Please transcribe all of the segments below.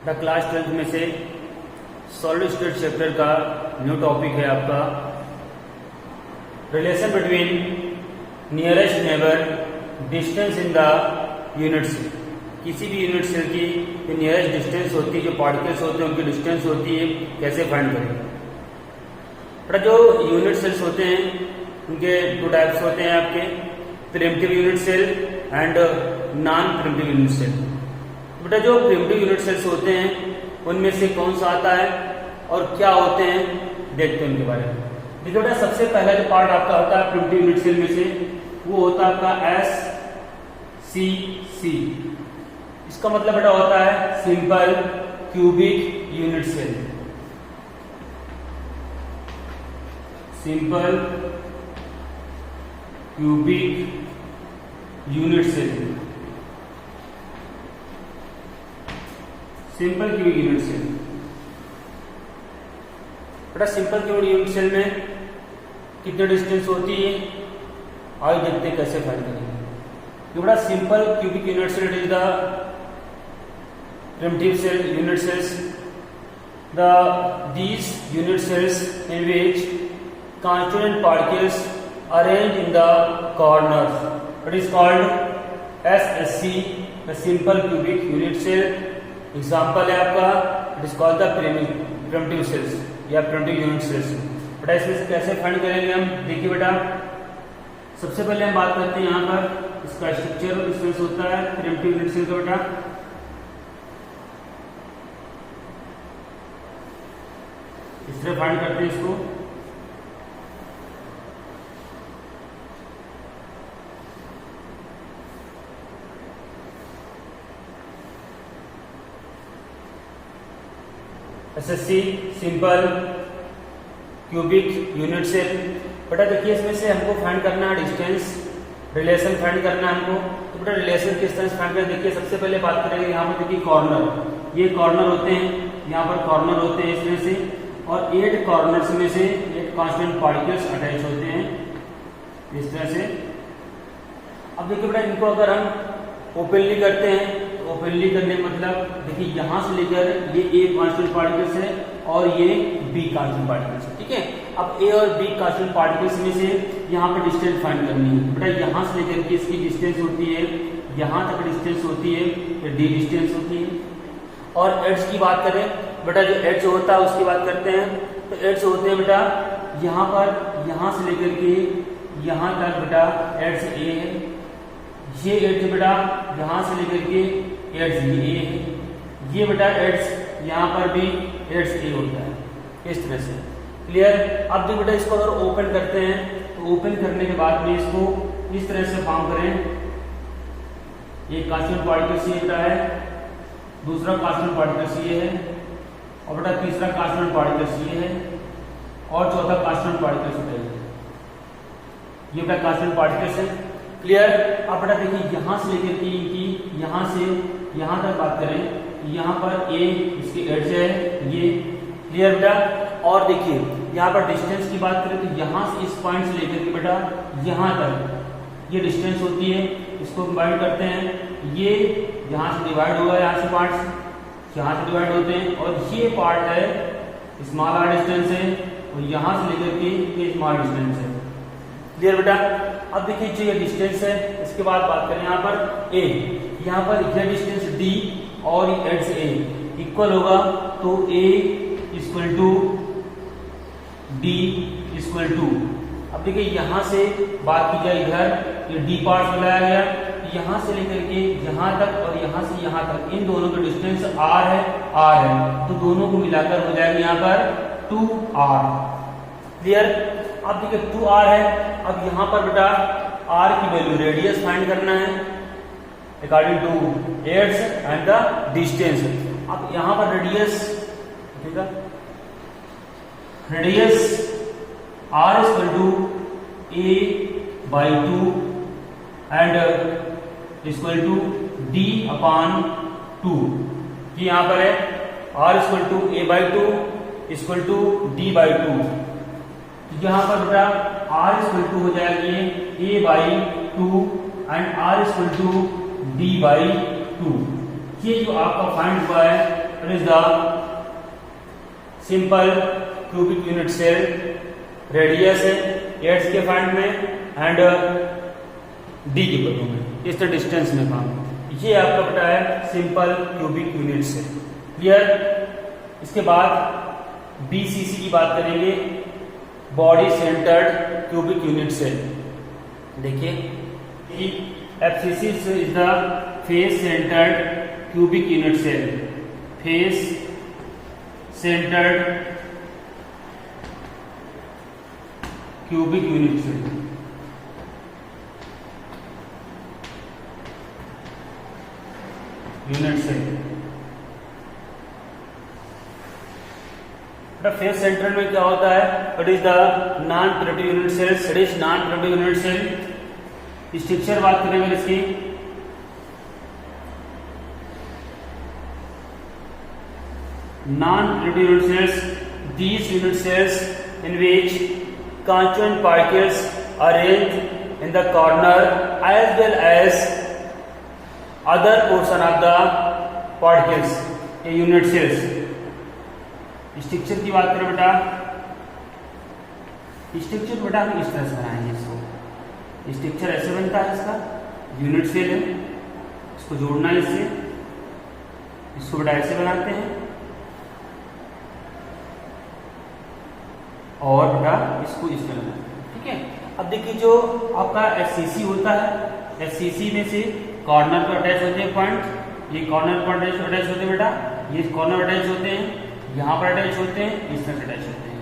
The class 12 में से solid state chapter का न्यू टॉपिक है आपका relation between nearest neighbour distance in the unit cell. किसी भी यूनिट सेल की जो नियरेस्ट डिस्टेंस होती है, जो पार्टिकल्स होते हैं उनकी डिस्टेंस होती है, कैसे फाइंड करें। बट जो यूनिट सेल्स होते हैं उनके दो टाइप्स होते हैं आपके, primitive unit cell and non primitive unit cell. बेटा जो प्रिमिटिव यूनिट सेल्स होते हैं उनमें से कौन सा आता है और क्या होते हैं, देखते हैं उनके बारे में। देखिए बेटा, सबसे पहला जो पार्ट आपका होता है प्रिमिटिव यूनिट सेल में से, वो होता है आपका SCC। इसका मतलब बेटा होता है simple cubic unit cell. Simple cubic unit cell, simple cubic unit cell. बेटा सिंपल क्यूबिक यूनिट सेल में कितनी डिस्टेंस होती है, आइए देखते हैं कैसे फाइंड करेंगे। बेटा simple cubic unit cell is the primitive cell unit cells, these unit cells in which constituent particles arranged in the corners. It is called SSC, the simple cubic unit cell. Example है आपका, it is called the primitive cells या primitive unit cells. बेटा इसमें से कैसे find करेंगे हम, देखिए बेटा सबसे पहले हम बात करते हैं यहाँ पर इसका स्ट्रक्चर और डिस्टेंस होता है प्रिमिटिव यूनिट सेल का। बेटा इस तरह फाइंड करते हैं इसको। SSC simple cubic unit cell. बेटा देखिए इसमें से हमको फाइंड करना है डिस्टेंस, रिलेशन फाइंड करना है हमको। तो बेटा रिलेशन किस तरह से फाइंड करें, देखिए सबसे पहले बात करेंगे यहाँ पर देखिए कॉर्नर, ये कॉर्नर होते हैं, यहाँ पर कॉर्नर होते हैं इसमें से, और 8 कॉर्नर्स में से 8 कांस्टेंट पार्टिकल्स अटैच होते हैं इस तरह से। अब देखिए बेटा इनको अगर हम ओपनली करते हैं, ओपनली करने मतलब देखिए यहां से लेकर ये A कांस्टेंट पार्टिकल्स है और ये B कांस्टेंट पार्टिकल्स है, ठीक है। अब A और B कांस्टेंट पार्टिकल्स में से यहाँ पर डिस्टेंस फाइंड करनी है। बेटा यहां से लेकर के इसकी डिस्टेंस होती है, यहां तक डिस्टेंस होती है, ये D डिस्टेंस होती है। और एड्स की बात करें बेटा, जो एड्स होता है उसकी बात करते हैं, तो एड्स होते हैं बेटा यहाँ पर, यहां से लेकर के यहां तक बेटा एड्स A है, ये एड्स बेटा यहां से लेकर के एड्स A है, ये बेटा एड्स यहाँ पर भी एड्स A होता है इस तरह से। क्लियर। अब देखो बेटा इसको अगर ओपन करते हैं तो ओपन करने के बाद में इसको इस तरह से फॉर्म करें, एक कांस्टेंट पार्टिकल ये बेटा है, दूसरा कांस्टेंट पार्टिकल ये है, और बेटा तीसरा कांस्टेंट पार्टिकल ये है, और चौथा कांस्टेंट पार्टिकल है, ये बेटा कांस्टेंट पार्टिकल्स है। क्लियर। अब बेटा देखिए यहां से लेकर के इनकी यहां से यहां तक बात करें, यहां पर A इसके एड्स है ये। क्लियर बेटा। और देखिए यहां पर डिस्टेंस की बात करें तो यहां से इस पॉइंट से लेकर के बेटा यहां तक ये डिस्टेंस होती है, इसको कंबाइन करते हैं, ये यहां से डिवाइड होगा, यहां से पार्ट्स यहां से डिवाइड होते हैं, और ये पार्ट है स्मॉल r डिस्टेंस है, और यहां से लेकर के ये स्मॉल डिस्टेंस है। क्लियर बेटा। अब देखिए जो ये डिस्टेंस है, इसके बाद बात करें यहाँ पर A, यहाँ पर यह डिस्टेंस D और एड्स A इक्वल होगा, तो A equal to D equal to. अब देखिए यहां से बात की जाए, इधर ये D पार्ट बनाया गया, यहां से लेकर के यहां तक और यहां से यहां तक इन दोनों का डिस्टेंस R है, तो दोनों को मिलाकर हो जाएगा यहाँ पर 2R। क्लियर। अब देखिए 2R है। अब यहां पर बेटा R की वैल्यू रेडियस फाइंड करना है according to edges and the distance. अब यहां पर रेडियस, ठीक है, radius R equal to A/2 and equal to D/2। ये यहां पर है R equal to A/2 equal to D/2। यहां पर बेटा R इक्वल टू हो जाएगी A/2 and R equal to D/2। ये जो आपका फाइंड हुआ है it is the simple cubic unit cell, radius है 8 के फाइंड में एंड डी के पदों में, इस तरह डिस्टेंस में काम। ये आपका बेटा है simple cubic unit cell. Clear. इसके बाद बीसीसी की बात करेंगे, body centred cubic unit cell. देखिए FCC is the face centred cubic unit cell, face centred cubic unit cell. Unit cell face centre में क्या होता है, it is the non productive unit cell, it is non productive unit cell. Structure बात करेंगे इसकी, non productive unit cells, these unit cells in which constituent particles arranged in the corner as well as other portion of the particles, ये unit sales. Structure की बात करें बेटा, structure बेटा हम इस तरह से बनाएंगे इसको। स्ट्रक्चर ऐसे बनता है, इसका यूनिट सेल है, इसको जोड़ना है इससे, इसको बेटा ऐसे बनाते हैं और बेटा इसको इस तरह बनाते हैं। ठीक है। अब देखिए जो आपका एफसीसी होता है, एफसीसी में से कॉर्नर पर अटैच होते हैं पॉइंट, ये कॉर्नर पर अटैच होते हैं बेटा, ये कॉर्नर अटैच होते हैं, यहाँ पर अटैच होते हैं, इस तरह से अटैच होते हैं।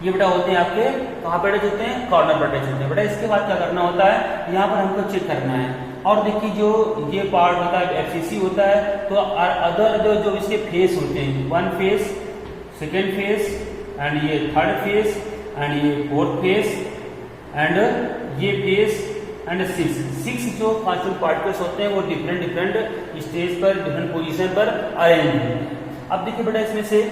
ये बेटा होते हैं आपके कहाँ पर अटैच होते हैं, कॉर्नर पर अटैच होते हैं बेटा। इसके बाद क्या करना होता है, यहाँ पर हमको चेक करना है। और देखिए जो ये पार्ट होता है एफसीसी होता है, तो अदर जो इसके फेस होते हैं, one face, second face and ये थर्ड फेस एंड ये फोर्थ फेस एंड ये फेस एंड सिक्स जो कॉन्स्टिट्यूएंट पार्टिकल्स होते हैं वो डिफरेंट स्टेज पर, डिफरेंट पोजीशन पर अरेंज होते हैं। अब देखिए बेटा इसमें से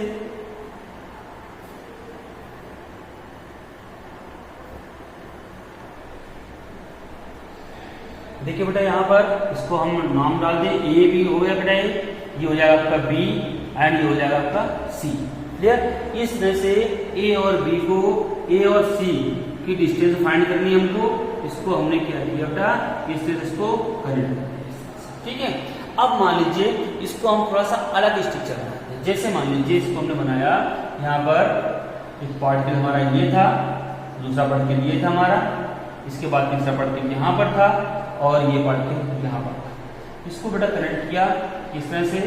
देखिए बेटा यहाँ पर इसको हम नाम डाल दें, ए बी हो गया बेटा, ये हो जाएगा आपका बी एंड ये हो जाएगा आपका सी। क्लियर। इस तरह से ए और बी को, ए और सी की डिस्टेंस फाइंड करनी है हमको, इसको हमने क्या किया बेटा, इस तरह इसको करेंगे। ठीक है। अब मान लीजिए इसको हम थोड़ा सा अलग स्ट्रक्चर बनाते हैं। जैसे मान लीजिए इसको हमने बनाया, यहाँ पर एक पार्टिकल हमारा ये था, दूसरा पार्टिकल ये था हमारा, इसके बाद तीसरा पार्टिकल यहाँ पर था और ये पार्टिकल यहाँ पर था। इसको बेटा कनेक्ट किया इस तरह से,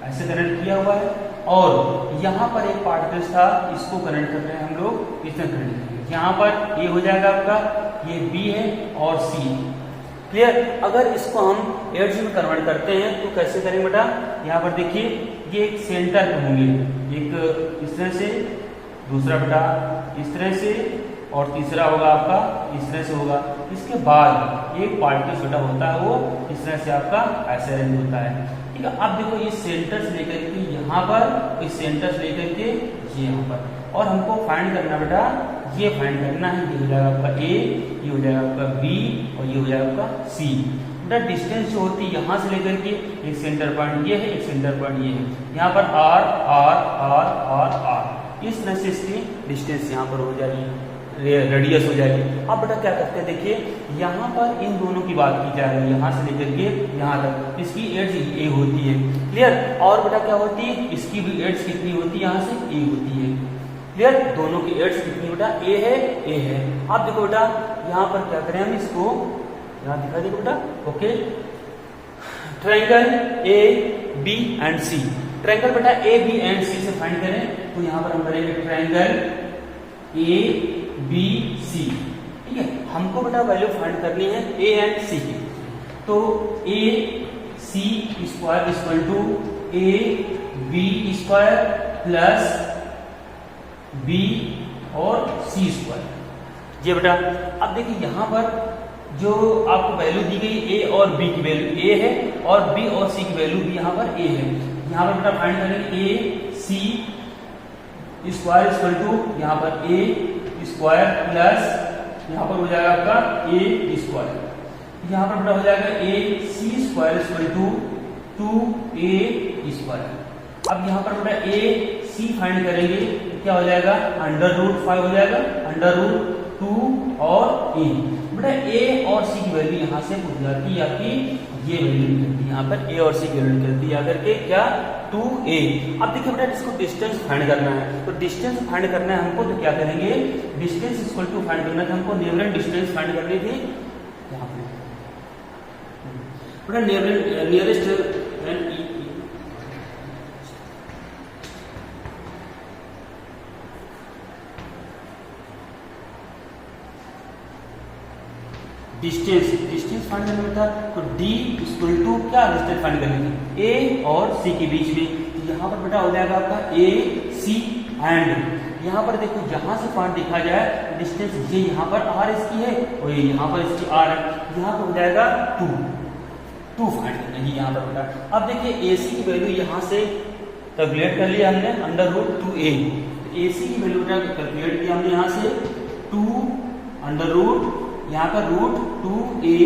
ऐसे कनेक्ट किया हुआ है, और यहाँ पर एक पार्टिकल था, इसको कनेक्ट कर रहे हैं हम लोग, इस तरह कनेक्ट करेंगे। यहाँ पर ये हो जाएगा आपका, ये बी है और सी। क्लियर। अगर इसको हम एड्स में कन्वर्ट करते हैं तो कैसे करेंगे बेटा, यहाँ पर देखिए ये एक सेंटर पे होंगे, एक इस तरह से, दूसरा बेटा इस तरह से, और तीसरा होगा आपका इस तरह से होगा। इसके बाद एक पार्टिकल छोटा होता है, वो इस तरह से आपका ऐसे अरेंज होता है। ठीक है। अब देखो ये सेंटर से लेकर के यहाँ पर, इस सेंटर से लेकर के ये यहाँ पर, और हमको फाइंड करना बेटा, ये फाइंड करना है, ये हो जाएगा आपका ए, ये हो जाएगा आपका बी और ये हो जाएगा आपका सी। बेटा डिस्टेंस जो होती है यहाँ से लेकर के, एक सेंटर पॉइंट ये है, एक सेंटर पॉइंट ये है, यहाँ पर R R R R R, इस तरह से इसकी डिस्टेंस यहाँ पर हो जाएगी, रेडियस हो जाएगी। अब बेटा क्या करते हैं, देखिए यहाँ पर इन दोनों की बात की जा रही है, यहाँ से लेकर के यहाँ तक, इसकी एड्स ए होती है। क्लियर। और बेटा क्या होती है, इसकी भी एड्स कितनी होती है, यहाँ से ए होती है। क्लियर। दोनों की एड्स कितनी बेटा, ए है, ए है। अब देखो बेटा यहाँ पर क्या करें हम, इसको यहाँ दिखा देंगे बेटा। Okay. Triangle A B and C, triangle बेटा ए बी एंड सी से फाइंड करें, तो यहाँ पर हम करेंगे ट्रायंगल ए बी सी। ठीक है। हमको बेटा वैल्यू फाइंड करनी है ए एंड सी की, तो A C square equal to A B square plus B और सी स्क्वायर। ये बेटा अब देखिए यहाँ पर जो आपको वैल्यू दी गई ए और बी की वैल्यू ए है, और बी और सी की वैल्यू भी यहाँ पर ए है। यहाँ पर बेटा फाइंड करेंगे ए सी स्क्वायर इक्वल टू यहाँ पर ए स्क्वायर प्लस यहाँ पर हो जाएगा आपका ए स्क्वायर, यहाँ पर बेटा हो जाएगा ए C square equal to 2a²। अब यहाँ पर बेटा ए सी फाइंड करेंगे तो क्या हो जाएगा, √5 हो जाएगा, √2 और ए। बेटा ए और सी की वैल्यू यहाँ से पूछ जाती है आपकी, ये वैल्यू निकलती है यहाँ पर ए और सी की वैल्यू निकलती है आकर के क्या, 2a। अब देखिए बेटा इसको डिस्टेंस फाइंड करना है, तो डिस्टेंस फाइंड करना है हमको, तो क्या करेंगे, डिस्टेंस इक्वल टू फाइंड करना था हमको, नेबरिंग डिस्टेंस फाइंड करनी थी यहाँ पे बेटा, नियरेस्ट डिस्टेंस फाइंड करना था, तो d इक्वल टू क्या, डिस्टेंस फाइंड करनी थी a और c के बीच में। तो यहाँ पर बेटा हो जाएगा आपका a c एंड यहाँ पर देखो जहां से पॉइंट देखा जाए डिस्टेंस, ये यहाँ पर r इसकी है और ये यहाँ पर इसकी r है, यहाँ पर हो जाएगा 2 फाइंड करना है यहाँ पर बेटा। अब देखिए ac की वैल्यू यहाँ से कैलकुलेट कर लिया हमने, √2a। ac की वैल्यू कैलकुलेट किया हमने यहाँ से 2 यहाँ पर √2a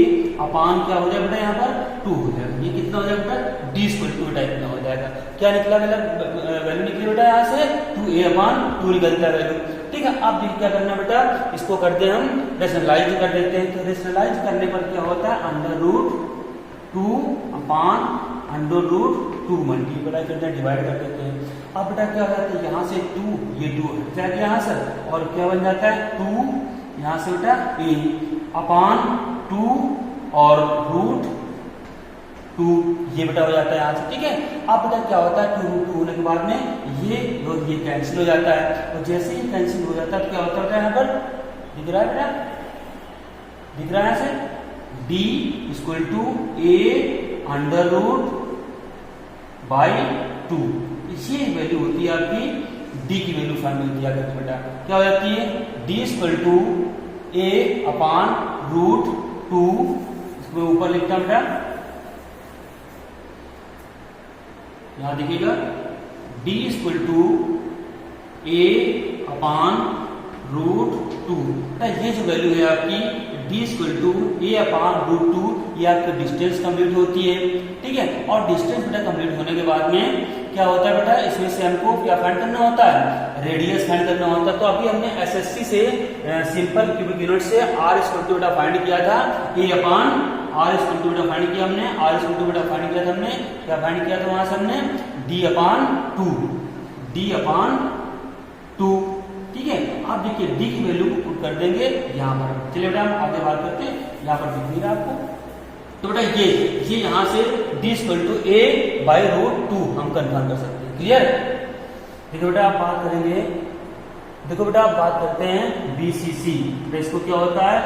अपान क्या हो जाएगा बेटा, यहाँ पर 2 हो जाएगा। ये कितना हो जाएगा बेटा, d² टाइप का हो जाएगा। क्या निकला वैल्यू निकली बेटा, यहाँ से 2a/2 निकलता है वैल्यू। ठीक है, अब क्या करना बेटा, इसको करते हैं हम रेशनलाइज कर देते हैं। तो रेशनलाइज करने पर क्या होता है, √2 अपान √2 मल्टीप्लाई करते हैं, डिवाइड कर देते हैं। अब बेटा क्या हो जाता है, यहाँ से 2 ये 2 हट जाएगा यहाँ से, और क्या बन जाता है 2 यहाँ से बेटा a अपान 2 और √2 ये बेटा हो जाता है यहाँ से। ठीक है, अब बेटा क्या होता है, 2√2 होने के बाद में ये कैंसिल हो जाता है, और जैसे ही कैंसिल हो जाता है तो क्या होता है यहाँ पर, दिख रहा है बेटा, दिख रहा है यहाँ से d इक्वल टू a√2। ये वैल्यू होती है आपकी, d की वैल्यू फाइंड होती है बेटा, क्या हो जाती है, d इक्वल टू a/√2। इसमें ऊपर लिखता बेटा, यहां देखिएगा d इक्वल टू a/√2। ये जो वैल्यू है आपकी d इक्वल टू a/√2, ये आपकी डिस्टेंस कंप्लीट होती है। ठीक है, और डिस्टेंस बेटा कंप्लीट होने के बाद में क्या होता है बेटा, इसमें से हमको क्या फाइंड करना होता है, रेडियस फाइंड करना होता है। तो अभी हमने एसएससी से सिंपल क्यूबिक यूनिट से r इक्वल टू बेटा फाइंड किया था, a/r इक्वल टू बेटा फाइंड किया हमने, r इक्वल टू बेटा फाइंड किया था हमने, क्या फाइंड किया था वहां से हमने, d/2। ठीक है, आप देखिए d की वैल्यू को पुट कर देंगे यहाँ पर। चलिए बेटा हम आगे बात करते हैं, यहाँ पर दिख नहीं रहा आपको, तो बेटा ये यहाँ से d इक्वल टू a/√2 हम कंफर्म कर सकते हैं। क्लियर, देखो बेटा आप बात करेंगे, देखो बेटा आप बात करते हैं BCC। तो इसको क्या होता है,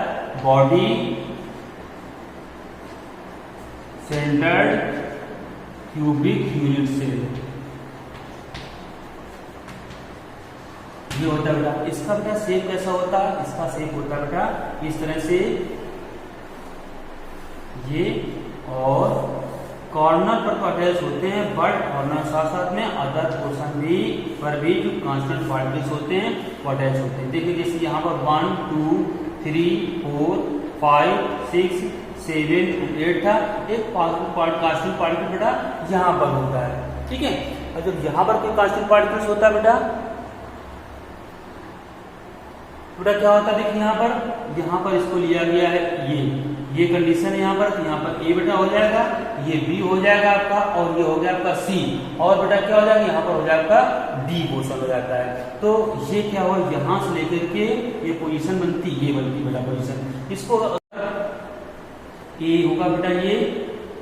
बॉडी सेंटर्ड क्यूबिक यूनिट से, ये होता है बेटा। इसका बेटा शेप कैसा होता है, इसका शेप होता है बेटा इस तरह से, ये, और कॉर्नर पर तो अटैच होते हैं, बट कॉर्नर साथ साथ में अदर पोर्शन भी पर भी जो कांस्टेंट पार्टिकल्स होते हैं वो अटैच होते हैं। देखिए जैसे यहाँ पर 1 2 3 4 5 6 7 8 था, एक कांस्टेंट पार्टिकल बेटा यहाँ पर होता है। ठीक है, और जब यहाँ पर कोई कांस्टेंट पार्टिकल्स होता है बेटा क्या होता है, देखिए यहाँ पर इसको लिया गया है, ये कंडीशन है यहाँ पर, तो यहाँ पर ए बेटा हो जाएगा, ये बी हो जाएगा आपका, और ये हो गया आपका सी, और बेटा क्या हो जाएगा, यहाँ पर हो जाएगा आपका डी पोर्शन हो जाता है। तो ये क्या हुआ, यहाँ से लेकर के ये पोजीशन बनती, ये बनती बेटा पोजीशन, इसको ए होगा बेटा ये,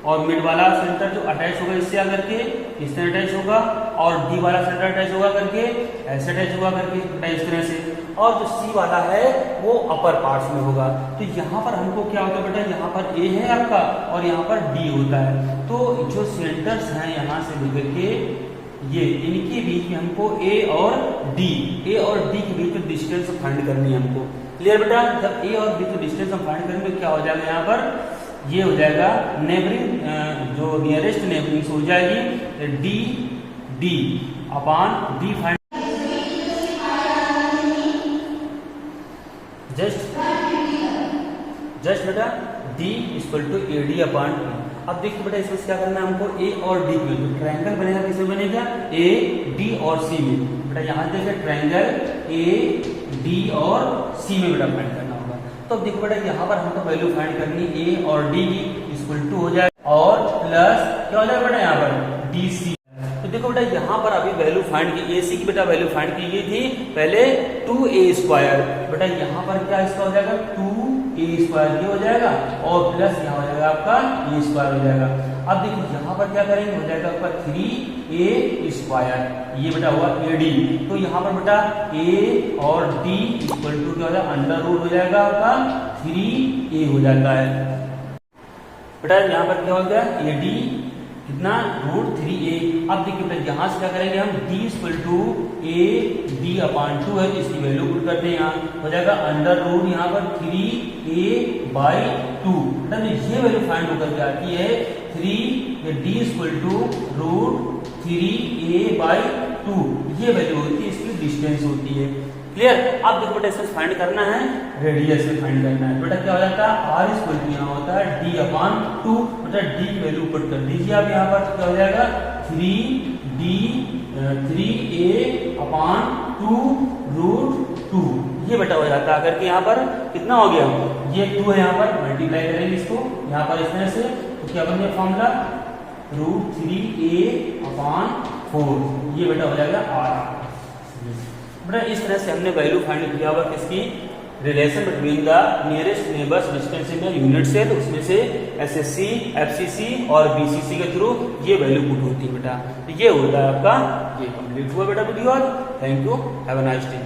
और मिड वाला सेंटर जो अटैच होगा इससे आकर के इस तरह अटैच होगा, और डी वाला सेंटर अटैच होगा करके ऐसे अटैच होगा करके बेटा इस तरह से, और जो सी वाला है वो अपर पार्ट्स में होगा। तो यहाँ पर हमको क्या होता है बेटा, यहाँ पर ए है आपका और यहाँ पर डी होता है। तो जो सेंटर्स हैं यहाँ से लेकर के ये, इनके बीच में हमको ए और डी के बीच में डिस्टेंस फाइंड करनी है हमको। क्लियर बेटा, जब ए और बी की डिस्टेंस हम फाइंड करेंगे क्या हो जाएगा, यहाँ पर ये हो जाएगा नेबरिंग, जो नियरेस्ट नेबरिंग हो जाएगी D upon D find, just बेटा D equal to AD upon P। अब देखिए बेटा इसमें क्या करना है हमको, A और D में जो ट्रायंगल बनेगा किसमें बनेगा, A, D और C में। बेटा यहाँ देखिए ट्रायंगल A, D और C में बेटा फाइंड करना होगा। तो अब देखो बेटा यहाँ पर हमको वैल्यू फाइंड करनी A और D की इक्वल टू हो जाएगा और प्लस क्या हो जाएगा बेटा यहाँ पर DC। तो देखो बेटा यहाँ पर अभी वैल्यू फाइंड की AC की बेटा वैल्यू फाइंड की गई थी पहले 2A स्क्वायर, बेटा यहाँ पर क्या इसका हो जाएगा 2A स्क्वायर ये हो जाएगा और प्लस यहाँ हो जाएगा आपका A स्क्वायर हो जाएगा। अब देखो यहाँ पर क्या करेंगे, हो जाएगा आपका 3A स्क्वायर, ये बेटा हुआ AD। तो यहाँ पर बेटा A और D इक्वल टू क्या हो जाएगा अंडर रूट हो जाएगा आपका 3A हो जाता है। बेटा यहाँ पर क्या हो गया AD कितना √3A। अब देखिए बेटा यहाँ से क्या करेंगे हम D equal to AD upon 2 है, इसकी वैल्यू पुट करते हैं, यहाँ हो जाएगा अंडर रूट यहाँ पर 3A/2। बेटा ये वैल्यू फाइंड होकर के आती है 3D इक्वल टू √3A/2, ये वैल्यू होती है, इसकी डिस्टेंस होती है। क्लियर। अब देखो बेटा इसमें फाइंड करना है रेडियस में फाइंड करना है। बेटा क्या हो जाता है R इक्वल टू यहाँ होता है D अपॉन 2, बेटा D की वैल्यू पुट कर दीजिए आप यहाँ पर, क्या हो जाएगा 3A अपॉन 2√2, ये बेटा हो जाता है। अगर कि यहाँ पर कितना हो गया, ये 2 है, यहाँ पर मल्टीप्लाई करेंगे इसको यहाँ पर इसमें से, तो क्या बन गया फॉर्मूला √3A अपॉन 4, ये बेटा हो जाएगा R। बेटा इस तरह से हमने वैल्यू फाइंड किया हुआ किसकी, relation between the nearest neighbours distance in unit cell, उसमें से SSC, FCC और BCC के थ्रू ये वैल्यू पुट होती है बेटा। ये होता है आपका, ये कंप्लीट हुआ बेटा video. Thank you, have a nice day.